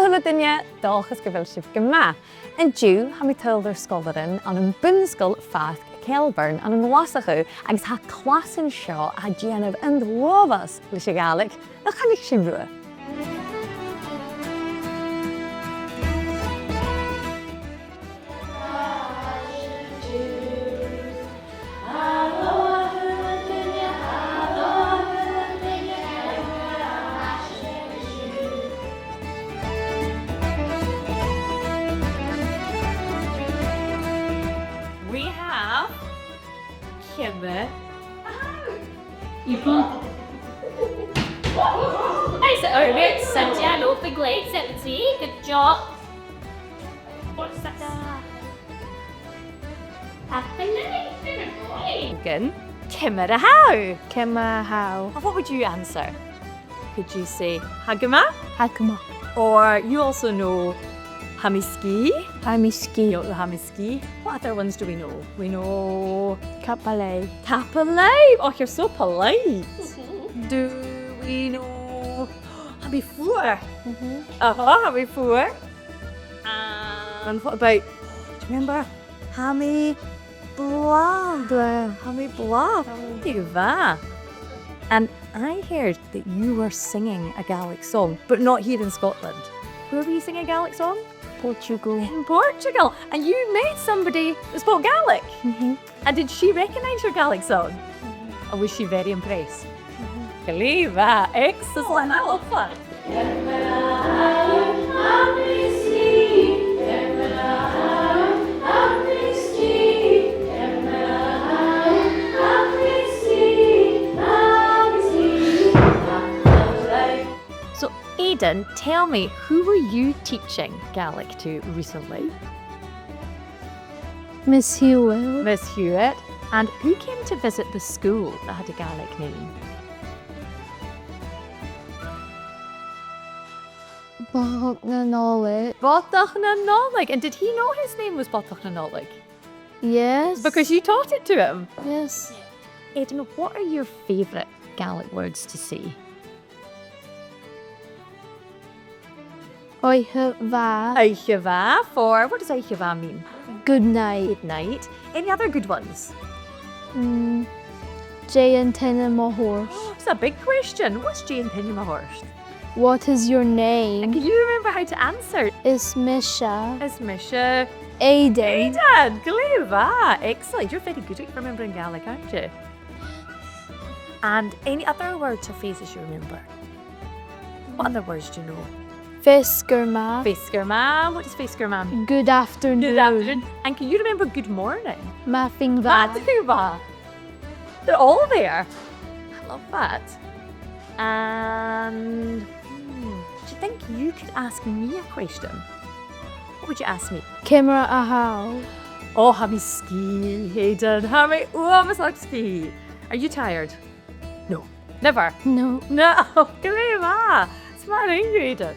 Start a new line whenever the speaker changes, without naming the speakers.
hula dunne dulchas go bhfuil sibh go maith. An dú ha mi tildir scolarin an an bunscoil fach Kelbourne an an Glasgow agus ha clasan seo a déanamh an dhróbhas leis a Gaelic na chanig sin rua.
We have Kimber.
Nice over, Cynthia, no big leg, 70, good job. What's that? Happy night, boy.
Again. Kimmer a how?
Kimmer how?
What would you answer? Could you say Hagama?
Hakuma.
Or you also know Hamiski?
Hamiski.
You know the Hamiski. What other ones do we know? We know
Kapalay.
Tapalay. Oh, you're so polite. Do we know Hamifour? Hamifour. And what about, do you remember Hami Blah? Hami Blah. Diva. And I heard that you were singing a Gaelic song, but not here in Scotland. Where were you singing a Gaelic song?
Portugal.
In Portugal. And you met somebody that spoke Gaelic. And did she recognise your Gaelic song? Or was she very impressed? Galiva, excellent. I love that. So, Aidan, tell me, who were you teaching Gaelic to recently?
Miss Hewitt.
Miss Hewitt. And who came to visit the school that had a Gaelic name?
Bach na Nolik.
Botach na Nolig. And did he know his name was Botach na Nolig?
Yes.
Because you taught it to him.
Yes.
Aidan, what are your favourite Gaelic words to say?
Oicheva.
Aicheva for, what does Aicheva mean?
Good night.
Good night. Any other good ones?
Jay and Tenema horse.
It's a big question. What's Jane Pinamahorst?
What is your
And
name?
can you remember how to answer?
Is Misha.
Is Misha
Aidan.
Aidan? Gleva. Excellent. You're very good at remembering Gaelic, aren't you? And any other words or phrases you remember? What other words do you know?
Fiskerma.
Fiskerman. What does Fiskerman mean?
Good afternoon.
Good afternoon. And can you remember good morning?
Maffingva.
Matuva. They're all there. I love that. And do you think you could ask me a question? What would you ask me?
Kimra ahau.
Oh, have ski, Hayden. Have me. Oh, I'm ski. Are you tired? No. Never.
No.
No. Come here, Smart, ain't you, Hayden?